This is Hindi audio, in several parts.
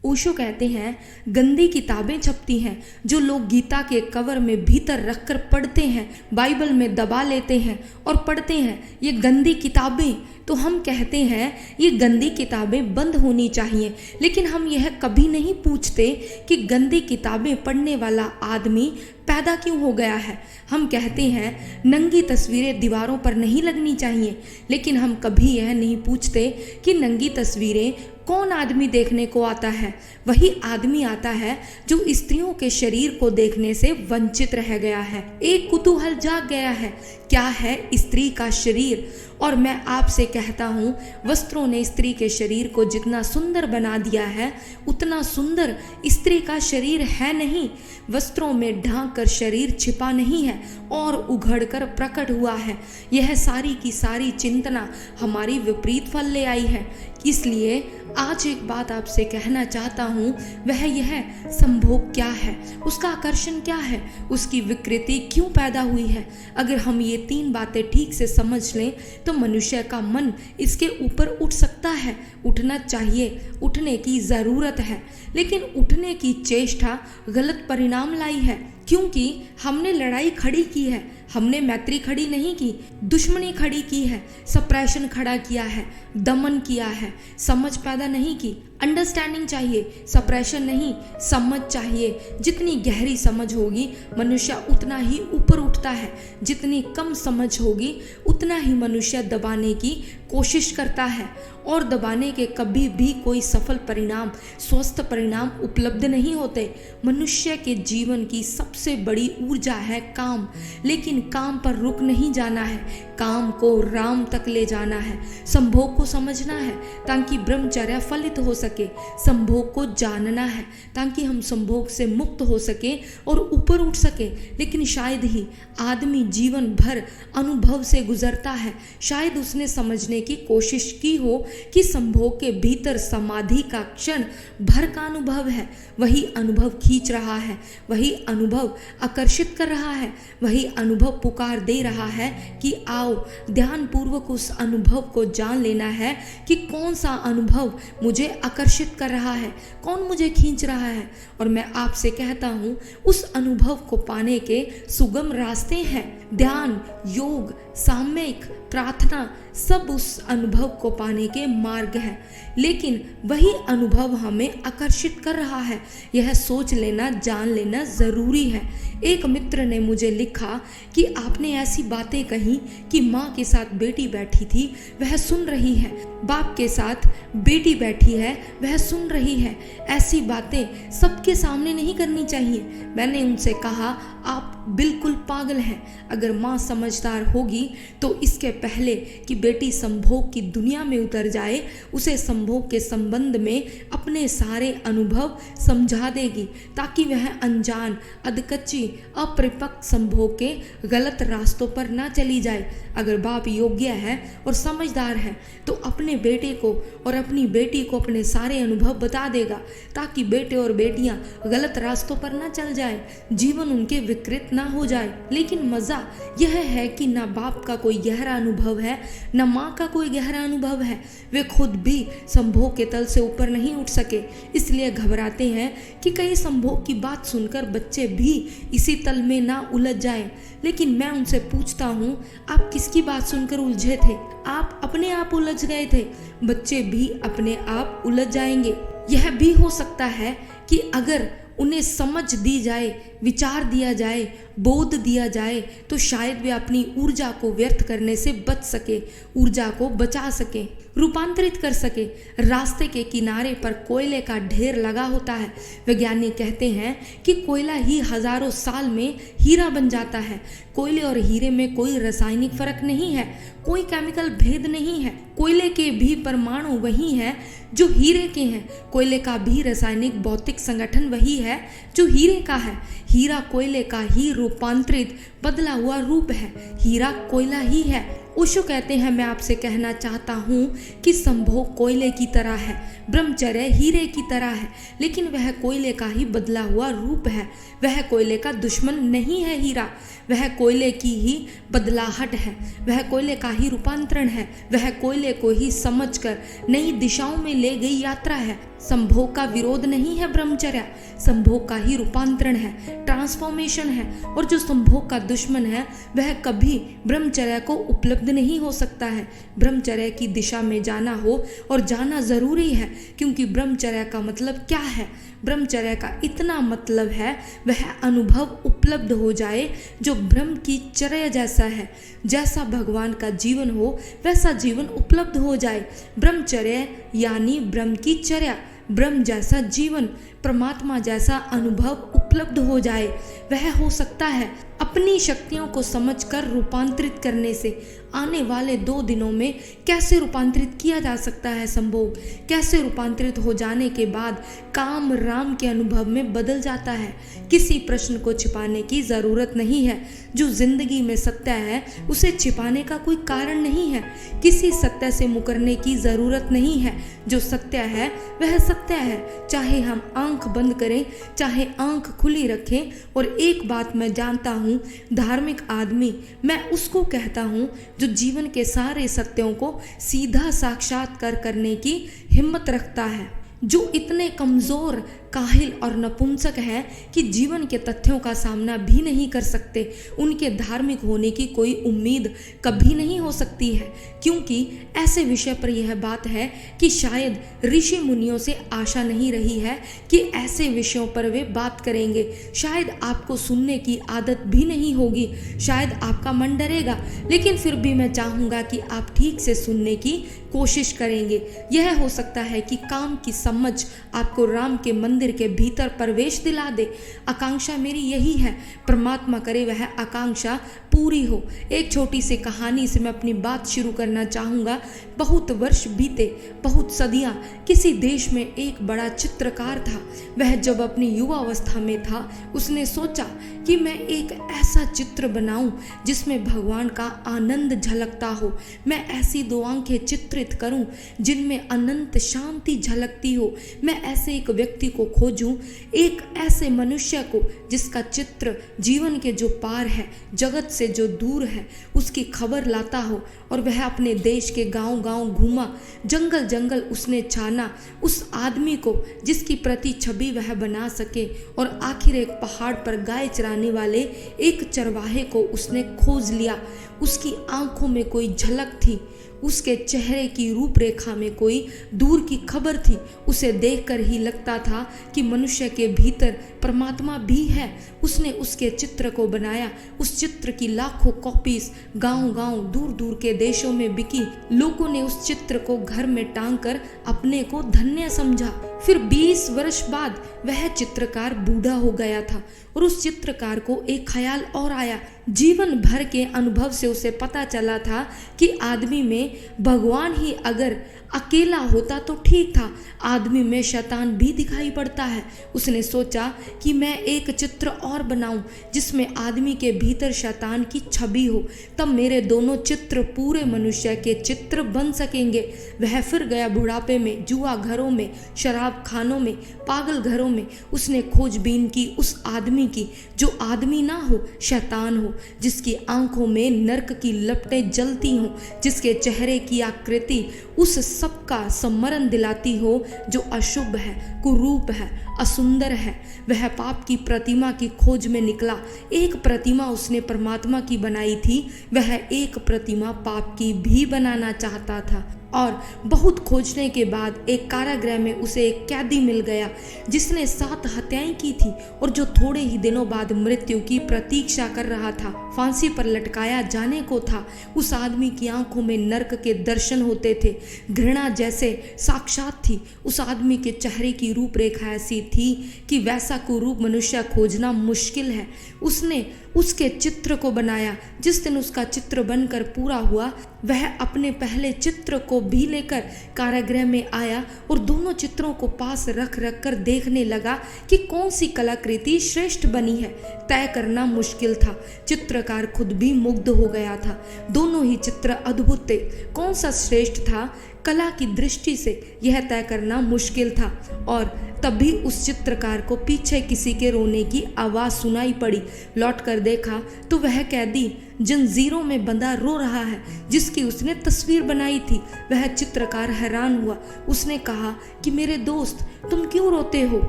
ओशो कहते हैं गंदी किताबें छपती हैं जो लोग गीता के कवर में भीतर रखकर पढ़ते हैं, बाइबल में दबा लेते हैं और पढ़ते हैं, ये गंदी किताबें। तो हम कहते हैं ये गंदी किताबें बंद होनी चाहिए, लेकिन हम यह कभी नहीं पूछते कि गंदी किताबें पढ़ने वाला आदमी पैदा क्यों हो गया है। हम कहते हैं नंगी तस्वीरें दीवारों पर नहीं लगनी चाहिए, लेकिन हम कभी यह नहीं पूछते कि नंगी तस्वीरें कौन आदमी देखने को आता है। वही आदमी आता है जो स्त्रियों के शरीर को देखने से वंचित रह गया है। एक कुतूहल जाग गया है, क्या है स्त्री का शरीर। और मैं आपसे कहता हूँ, वस्त्रों ने स्त्री के शरीर को जितना सुंदर बना दिया है उतना सुंदर स्त्री का शरीर है नहीं। वस्त्रों में ढांक कर शरीर छिपा नहीं है और उघड़कर प्रकट हुआ है। यह सारी की सारी चिंतना हमारी विपरीत फल ले आई है। इसलिए आज एक बात आपसे कहना चाहता हूँ, वह यह संभोग क्या है, उसका आकर्षण क्या है, उसकी विकृति क्यों पैदा हुई है। अगर हम ये 3 बातें ठीक से समझ लें तो मनुष्य का मन इसके ऊपर उठ सकता है, उठना चाहिए, उठने की ज़रूरत है। लेकिन उठने की चेष्टा गलत परिणाम लाई है, क्योंकि हमने लड़ाई खड़ी की है, हमने मैत्री खड़ी नहीं की, दुश्मनी खड़ी की है, सप्रेशन खड़ा किया है, दमन किया है, समझ पैदा नहीं की। अंडरस्टैंडिंग चाहिए, सप्रेशन नहीं, समझ चाहिए। जितनी गहरी समझ होगी मनुष्य उतना ही ऊपर उठता है, जितनी कम समझ होगी उतना ही मनुष्य दबाने की कोशिश करता है, और दबाने के कभी भी कोई सफल परिणाम, स्वस्थ परिणाम उपलब्ध नहीं होते। मनुष्य के जीवन की सबसे बड़ी ऊर्जा है काम, लेकिन काम पर रुक नहीं जाना है, काम को राम तक ले जाना है। संभोग को समझना है ताकि ब्रह्मचर्य फलित हो सके, संभोग को जानना है ताकि हम संभोग से मुक्त हो सके और ऊपर उठ सके। लेकिन शायद ही आदमी जीवन भर अनुभव से गुजरता है, शायद उसने समझने की कोशिश की हो कि संभोग के भीतर समाधि का क्षण भर का अनुभव है, वही अनुभव खींच रहा है, वही अनुभव आकर्षित कर रहा है, वही अनुभव पुकार दे रहा है कि आओ ध्यान पूर्वक उस अनुभव को जान लेना है कि कौन सा अनुभव मुझे आकर्षित कर रहा है, कौन मुझे खींच रहा है। और मैं आपसे कहता हूँ उस अनुभव को पाने के सुगम रास्ते हैं। ध्यान, योग, सामयिक, प्रार्थना सब उस अनुभव को पाने के मार्ग हैं, लेकिन वही अनुभव हमें आकर्षित कर रहा है, यह सोच लेना, जान लेना ज़रूरी है। एक मित्र ने मुझे लिखा कि आपने ऐसी बातें कही कि माँ के साथ बेटी बैठी थी, वह सुन रही है, बाप के साथ बेटी बैठी है, वह सुन रही है। ऐसी बातें सबके सामने नहीं करनी चाहिए। मैंने उनसे कहा आप बिल्कुल पागल हैं। अगर माँ समझदार होगी तो इसके पहले कि बेटी संभोग की दुनिया में उतर जाए, उसे संभोग के संबंध में अपने सारे अनुभव समझा देगी, ताकि वह अनजान, अधकच्ची, अपरिपक्व संभोग के गलत रास्तों पर ना चली जाए। अगर बाप योग्य है और समझदार है तो अपने बेटे को और अपनी बेटी को अपने सारे अनुभव बता देगा, ताकि बेटे और बेटियां गलत रास्तों पर ना चल जाए, जीवन उनके विकृत ना हो जाए। लेकिन मज़ा यह है कि ना बाप का कोई गहरा अनुभव है, ना माँ का कोई गहरा अनुभव है। वे खुद भी संभोग के तल से ऊपर नहीं उठ सके, इसलिए घबराते हैं कि कहीं संभोग की बात सुनकर बच्चे भी इसी तल में ना उलझ जाएं। लेकिन मैं उनसे पूछता हूँ, आप किसकी बात सुनकर उलझे थे? आप अपने आप उलझ गए थे, बच्चे भी अपने आप उलझ जाएंगे। यह भी हो सकता है कि अगर उन्हें समझ दी जाए, विचार दिया जाए, बोध दिया जाए, तो शायद वे अपनी ऊर्जा को व्यर्थ करने से बच सके, ऊर्जा को बचा सके, रूपांतरित कर सके। रास्ते के किनारे पर कोयले का ढेर लगा होता है। वैज्ञानिक कहते हैं कि कोयला ही हजारों साल में हीरा बन जाता है। कोयले और हीरे में कोई रासायनिक फर्क नहीं है, कोई केमिकल भेद नहीं है। कोयले के भी परमाणु वही हैं जो हीरे के हैं, कोयले का भी रासायनिक भौतिक संगठन वही है जो हीरे का है। हीरा कोयले का ही रूपांतरित बदला हुआ रूप है, हीरा कोयला ही है। ओशो कहते हैं, मैं आपसे कहना चाहता हूँ कि संभोग कोयले की तरह है, ब्रह्मचर्य हीरे की तरह है, लेकिन वह कोयले का ही बदला हुआ रूप है। वह कोयले का दुश्मन नहीं है हीरा, वह कोयले की ही बदलाहट है, वह कोयले का ही रूपांतरण है, वह कोयले को ही समझकर नई दिशाओं में ले गई यात्रा है। संभोग का विरोध नहीं है ब्रह्मचर्या, संभोग का ही रूपांतरण है, ट्रांसफॉर्मेशन है। और जो संभोग का दुश्मन है वह कभी ब्रह्मचर्या को उपलब्ध नहीं हो सकता है। ब्रह्मचर्या की दिशा में जाना हो, और जाना जरूरी है, क्योंकि ब्रह्मचर्या का मतलब क्या है? ब्रह्मचर्या का इतना मतलब है वह अनुभव उपलब्ध हो जाए जो ब्रह्म की चर्या जैसा है। जैसा भगवान का जीवन हो वैसा जीवन उपलब्ध हो जाए। ब्रह्मचर्या यानी ब्रह्म की चर्या, ब्रह्म जैसा जीवन, परमात्मा जैसा अनुभव उपलब्ध हो जाए। वह हो सकता है अपनी शक्तियों को समझकर रूपांतरित करने से। आने वाले 2 दिनों में कैसे रूपांतरित किया जा सकता है संभोग, कैसे रूपांतरित हो जाने के बाद काम राम के अनुभव में बदल जाता है। किसी प्रश्न को छिपाने की ज़रूरत नहीं है। जो जिंदगी में सत्य है उसे छिपाने का कोई कारण नहीं है। किसी सत्य से मुकरने की ज़रूरत नहीं है। जो सत्य है वह सत्य है, चाहे हम आंख बंद करें चाहे आंख खुली रखें। और एक बात मैं जानता हूँ, धार्मिक आदमी मैं उसको कहता हूँ जो जीवन के सारे सत्यों को सीधा साक्षात्कार करने की हिम्मत रखता है, जो इतने कमज़ोर, काहिल और नपुंसक है कि जीवन के तथ्यों का सामना भी नहीं कर सकते। उनके धार्मिक होने की कोई उम्मीद कभी नहीं हो सकती है, क्योंकि ऐसे विषय पर यह बात है कि शायद ऋषि मुनियों से आशा नहीं रही है कि ऐसे विषयों पर वे बात करेंगे। शायद आपको सुनने की आदत भी नहीं होगी, शायद आपका मन डरेगा, लेकिन फिर भी मैं चाहूँगा कि आप ठीक से सुनने की कोशिश करेंगे। यह हो सकता है कि काम की समझ आपको राम के मंदिर के भीतर प्रवेश दिला दे। आकांक्षा मेरी यही है, परमात्मा करे वह आकांक्षा पूरी हो। एक छोटी सी कहानी से मैं अपनी बात शुरू करना चाहूँगा। बहुत वर्ष बीते, बहुत सदियाँ, किसी देश में एक बड़ा चित्रकार था। वह जब अपनी युवावस्था में था उसने सोचा कि मैं एक ऐसा चित्र बनाऊं जिसमें भगवान का आनंद झलकता हो। मैं ऐसी 2 आंखें चित्रित करूं जिनमें अनंत शांति झलकती हो। मैं ऐसे एक व्यक्ति को खोजूं, एक ऐसे मनुष्य को जिसका चित्र जीवन के जो पार है, जगत से जो दूर है, उसकी खबर लाता हो। और वह अपने देश के गांव-गांव घूमा, जंगल जंगल उसने छाना उस आदमी को जिसकी प्रति छवि वह बना सके। और आखिर एक पहाड़ पर गाय चराने वाले एक चरवाहे को उसने खोज लिया। उसकी आंखों में कोई झलक थी, उसके चेहरे की रूपरेखा में कोई दूर की खबर थी। उसे देखकर ही लगता था कि मनुष्य के भीतर परमात्मा भी है। उसने उसके चित्र को बनाया। उस चित्र की लाखों कॉपीज गांव-गांव, दूर-दूर के देशों में बिकी। लोगों ने उस चित्र को घर में टांग कर अपने को धन्य समझा। फिर 20 वर्ष बाद वह चित्रकार बूढ़ा हो गया था और उस चित्रकार को एक ख्याल और आया। जीवन भर के अनुभव से उसे पता चला था कि आदमी में भगवान ही अगर अकेला होता तो ठीक था, आदमी में शैतान भी दिखाई पड़ता है। उसने सोचा कि मैं एक चित्र और बनाऊं जिसमें आदमी के भीतर शैतान की छवि हो, तब मेरे दोनों चित्र पूरे मनुष्य के चित्र बन सकेंगे। वह फिर गया बुढ़ापे में, जुआ घरों में, शराब खानों में, पागल घरों में। उसने खोजबीन की उस आदमी की जो आदमी ना हो, शैतान हो, जिसकी आंखों में नर्क की लपटें जलती हों, जिसके चेहरे की आकृति उस सबका स्मरण दिलाती हो जो अशुभ है, कुरूप है, असुंदर है। वह पाप की प्रतिमा की खोज में निकला। एक प्रतिमा उसने परमात्मा की बनाई थी, वह एक प्रतिमा पाप की भी बनाना चाहता था। और बहुत खोजने के बाद एक कारागृह में उसे एक कैदी मिल गया जिसने 7 हत्याएं की थी और जो थोड़े ही दिनों बाद मृत्यु की प्रतीक्षा कर रहा था, फांसी पर लटकाया जाने को था। उस आदमी की आंखों में नर्क के दर्शन होते थे, घृणा जैसे साक्षात थी। उस आदमी के चेहरे की रूपरेखा ऐसी थी कि वैसा कुरूप मनुष्य खोजना मुश्किल है। उसने उसके चित्र को बनाया। जिस दिन उसका चित्र बनकर पूरा हुआ, वह अपने पहले चित्र को भी लेकर कारागृह में आया और दोनों चित्रों को पास रख रख कर देखने लगा कि कौन सी कलाकृति श्रेष्ठ बनी है। तय करना मुश्किल था। चित्रकार खुद भी मुग्ध हो गया था। दोनों ही चित्र अद्भुत थे। कौन सा श्रेष्ठ था, कला की दृष्टि से यह तय करना मुश्किल था। और तभी उस चित्रकार को पीछे किसी के रोने की आवाज़ सुनाई पड़ी। लौट कर देखा तो वह कैदी जंजीरों में बंधा रो रहा है जिसकी उसने तस्वीर बनाई थी। वह चित्रकार हैरान हुआ। उसने कहा कि मेरे दोस्त, तुम क्यों रोते हो?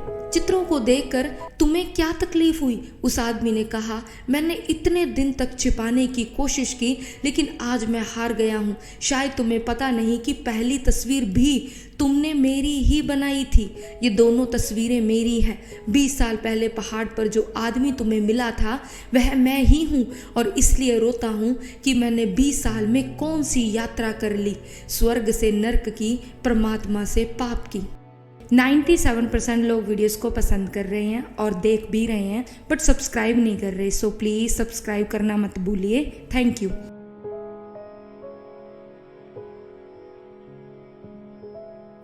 चित्रों को देखकर तुम्हें क्या तकलीफ हुई? उस आदमी ने कहा, मैंने इतने दिन तक छिपाने की कोशिश की, लेकिन आज मैं हार गया हूँ। शायद तुम्हें पता नहीं कि पहली तस्वीर भी तुमने मेरी ही बनाई थी। ये दोनों तस्वीरें मेरी हैं। 20 साल पहले पहाड़ पर जो आदमी तुम्हें मिला था वह मैं ही हूँ, और इसलिए रोता हूँ कि मैंने 20 साल में कौन सी यात्रा कर ली, स्वर्ग से नर्क की, परमात्मा से पाप की। 97% लोग वीडियोस को पसंद कर रहे हैं और देख भी रहे हैं, बट सब्सक्राइब नहीं कर रहे। सो प्लीज़ सब्सक्राइब करना मत भूलिए। Thank you.